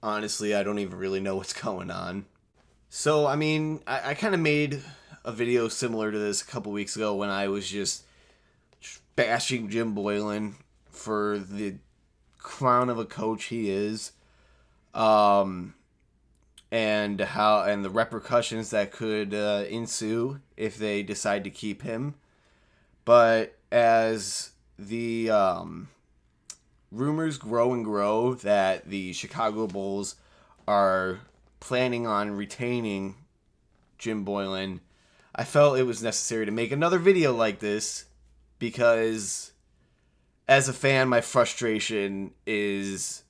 honestly, I don't even really know what's going on. So, I mean, I kind of made a video similar to this a couple weeks ago when I was just bashing Jim Boylen for the clown of a coach he is. Um, and the repercussions that could ensue if they decide to keep him. But as the rumors grow and grow that the Chicago Bulls are planning on retaining Jim Boylen, I felt it was necessary to make another video like this because as a fan, my frustration is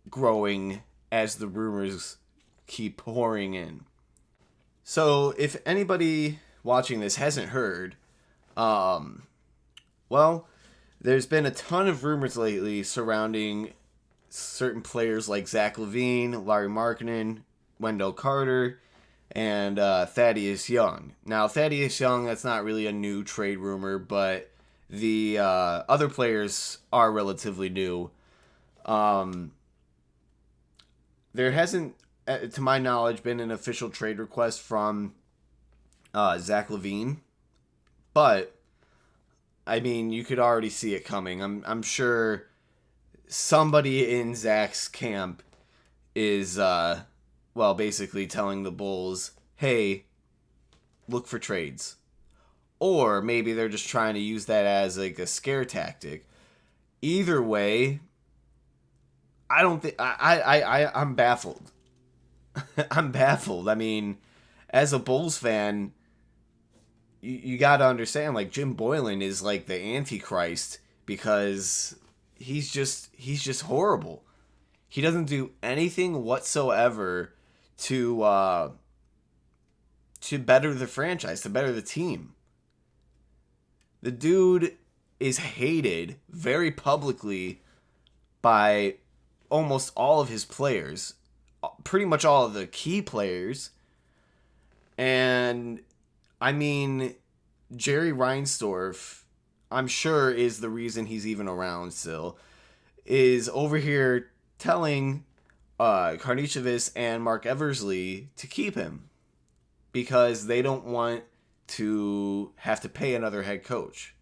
growing as the rumors keep pouring in. So, if anybody watching this hasn't heard, um, well, there's been a ton of rumors lately surrounding certain players like Zach LaVine, Larry Markkinen, Wendell Carter, and Thaddeus Young. Now, Thaddeus Young, that's not really a new trade rumor, but the other players are relatively new. There hasn't, to my knowledge, been an official trade request from Zach LaVine, but I mean, you could already see it coming. I'm sure somebody in Zach's camp is basically telling the Bulls, "Hey, look for trades." Or maybe they're just trying to use that as like a scare tactic. Either way, I don't think I'm baffled. I'm baffled. I mean, as a Bulls fan, you got to understand, like, Jim Boylen is like the Antichrist because he's just horrible. He doesn't do anything whatsoever to better the franchise, to better the team. The dude is hated very publicly by almost all of his players, pretty much all of the key players. And I mean, Jerry Reinsdorf, I'm sure is the reason he's even around still, is over here telling Karnišović and Mark Eversley to keep him because they don't want to have to pay another head coach.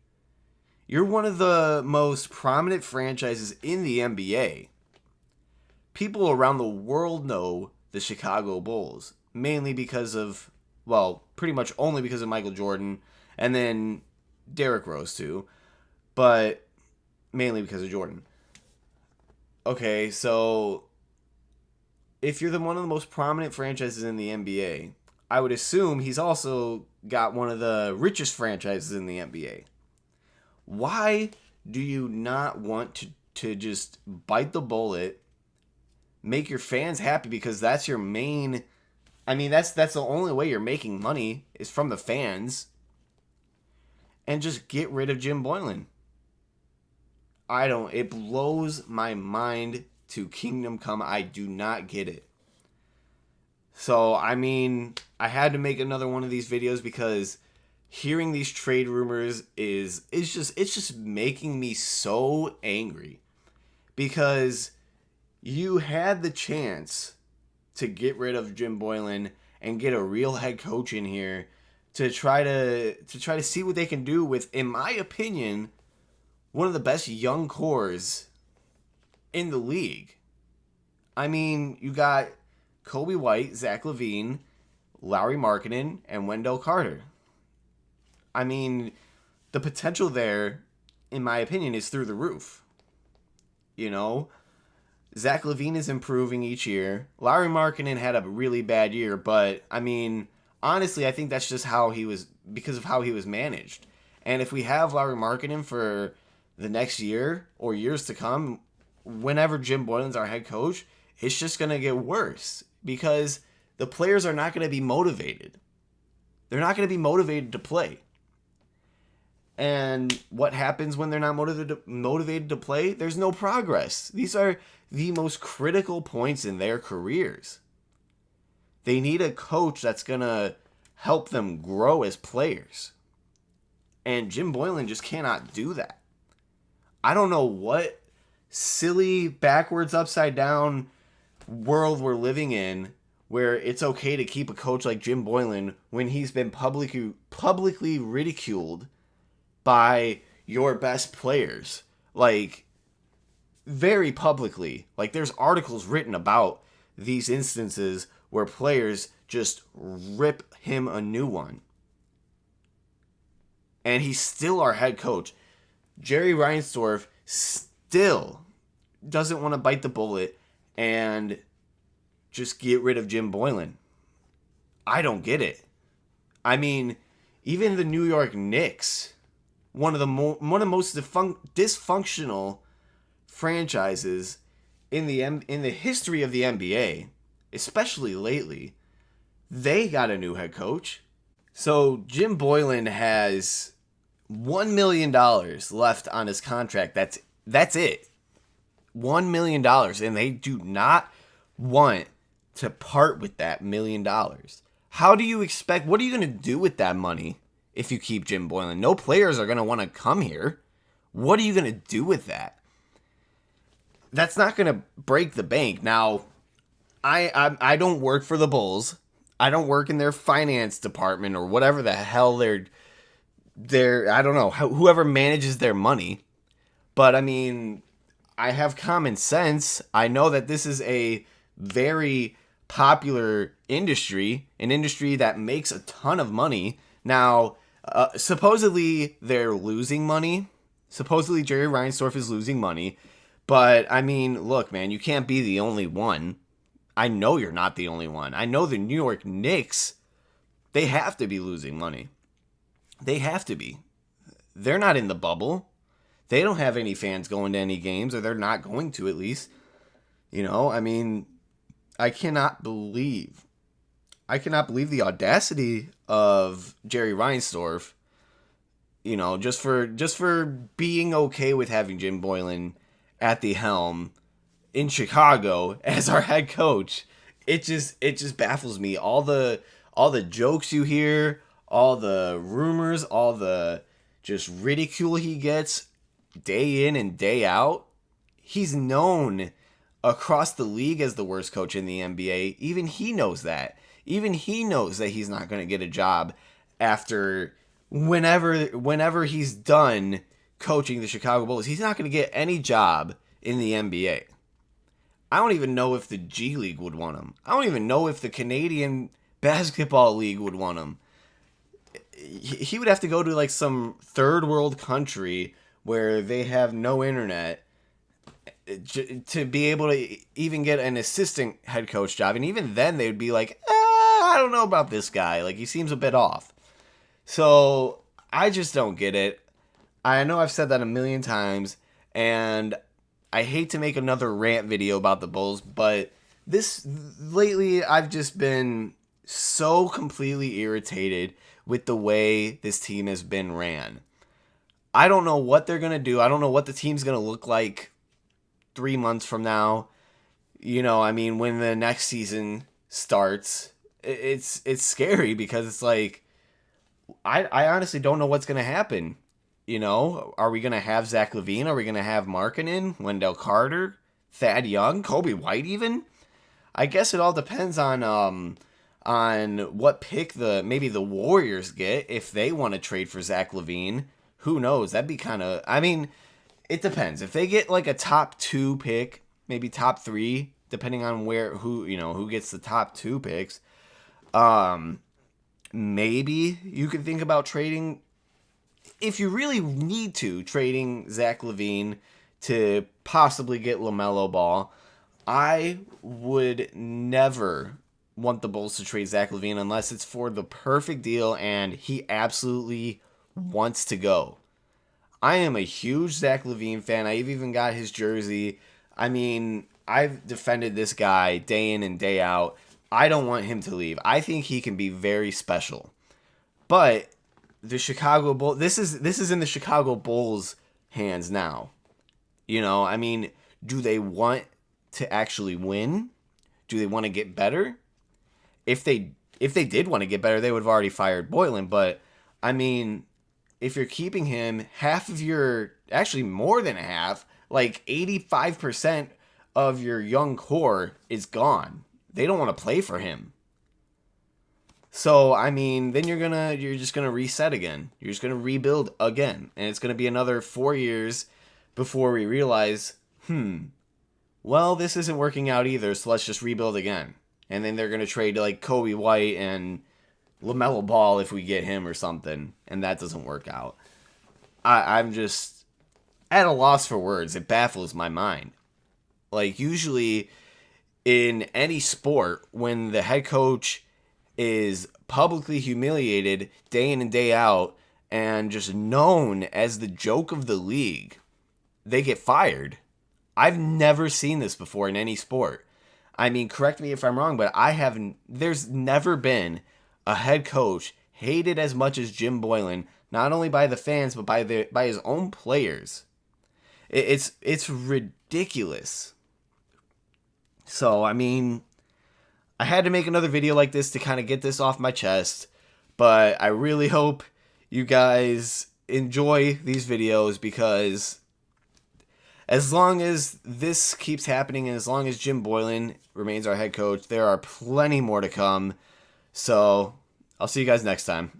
You're one of the most prominent franchises in the NBA. People around the world know the Chicago Bulls, mainly because of, well, pretty much only because of Michael Jordan, and then Derrick Rose too, but mainly because of Jordan. Okay, so if you're one of the most prominent franchises in the NBA, I would assume he's also got one of the richest franchises in the NBA. Why do you not want to just bite the bullet, make your fans happy because that's your main... I mean, that's the only way you're making money is from the fans, and just get rid of Jim Boylen? It blows my mind to kingdom come. I do not get it. So, I mean, I had to make another one of these videos because hearing these trade rumors it's just making me so angry. Because you had the chance to get rid of Jim Boylen and get a real head coach in here to try to see what they can do with, in my opinion, one of the best young cores in the league. I mean, you got Kobe White, Zach LaVine, Larry Markkinen, and Wendell Carter. I mean, the potential there, in my opinion, is through the roof. You know, Zach LaVine is improving each year. Larry Markkinen had a really bad year, but I mean, honestly, I think that's just how he was, because of how he was managed. And if we have Larry Markkinen for the next year or years to come, whenever Jim Boylen's our head coach, it's just going to get worse because the players are not going to be motivated. They're not going to be motivated to play. And what happens when they're not motivated to play? There's no progress. These are the most critical points in their careers. They need a coach that's going to help them grow as players. And Jim Boylen just cannot do that. I don't know what silly, backwards, upside down world we're living in where it's okay to keep a coach like Jim Boylen when he's been publicly ridiculed by your best players. Like, very publicly. Like, there's articles written about these instances where players just rip him a new one. And he's still our head coach. Jerry Reinsdorf still doesn't want to bite the bullet and just get rid of Jim Boylen. I don't get it. I mean, even the New York Knicks, one of the most dysfunctional franchises in the history of the NBA, especially lately, they got a new head coach. So Jim Boylen has $1 million left on his contract. That's it. $1 million, and they do not want to part with that $1 million. How do you expect? What are you going to do with that money if you keep Jim Boylen? No players are going to want to come here. What are you going to do with that? That's not going to break the bank. Now, I don't work for the Bulls. I don't work in their finance department or whatever the hell they're I don't know, whoever manages their money. But I mean, I have common sense. I know that this is a very popular industry, an industry that makes a ton of money. Now, supposedly they're losing money. Supposedly Jerry Reinsdorf is losing money. But I mean, look, man, you can't be the only one. I know you're not the only one. I know the New York Knicks, they have to be losing money. They have to be. They're not in the bubble. They don't have any fans going to any games, or they're not going to, at least. You know, I mean, I cannot believe the audacity of Jerry Reinsdorf, you know, just for being okay with having Jim Boylen at the helm in Chicago as our head coach. It just baffles me. All the jokes you hear, all the rumors, all the just ridicule he gets day in and day out. He's known across the league as the worst coach in the NBA. Even he knows that. Even he knows that he's not going to get a job after whenever he's done coaching the Chicago Bulls. He's not going to get any job in the NBA. I don't even know if the G League would want him. I don't even know if the Canadian Basketball League would want him. He would have to go to like some third world country where they have no internet to be able to even get an assistant head coach job. And even then they would be like, I don't know about this guy. Like, he seems a bit off. So I just don't get it. I know I've said that a million times, and I hate to make another rant video about the Bulls, but lately I've just been so completely irritated with the way this team has been ran. I don't know what they're going to do. I don't know what the team's going to look like 3 months from now. You know, I mean, when the next season starts, it's scary because it's like, I honestly don't know what's going to happen. You know, are we going to have Zach LaVine? Are we going to have Markkanen, Wendell Carter, Thad Young, Kobe White even? I guess it all depends on what pick maybe the Warriors get if they want to trade for Zach LaVine. Who knows? That'd be kind of, I mean, it depends. If they get like a top 2 pick, maybe top 3, depending on who gets the top 2 picks, maybe you could think about trading, if you really need to, trading Zach LaVine to possibly get LaMelo Ball. I would never want the Bulls to trade Zach LaVine unless it's for the perfect deal and he absolutely wants to go. I am a huge Zach LaVine fan. I've even got his jersey. I mean, I've defended this guy day in and day out. I don't want him to leave. I think he can be very special. But the Chicago Bulls, this is in the Chicago Bulls' hands now. You know, I mean, do they want to actually win? Do they want to get better? If they did want to get better, they would have already fired Boylen. But I mean, if you're keeping him, half of your, actually more than half, like 85% of your young core is gone. They don't want to play for him. So, I mean, then you're just gonna reset again. You're just gonna rebuild again. And it's gonna be another 4 years before we realize, well, this isn't working out either, so let's just rebuild again. And then they're gonna trade like Kobe White and LaMelo Ball if we get him or something, and that doesn't work out. I'm just at a loss for words. It baffles my mind. Like, usually in any sport, when the head coach is publicly humiliated day in and day out and just known as the joke of the league, they get fired. I've never seen this before in any sport. I mean, correct me if I'm wrong, but there's never been a head coach hated as much as Jim Boylen, not only by the fans, but by his own players. It's ridiculous. So, I mean, I had to make another video like this to kind of get this off my chest, but I really hope you guys enjoy these videos, because as long as this keeps happening and as long as Jim Boylen remains our head coach, there are plenty more to come. So, I'll see you guys next time.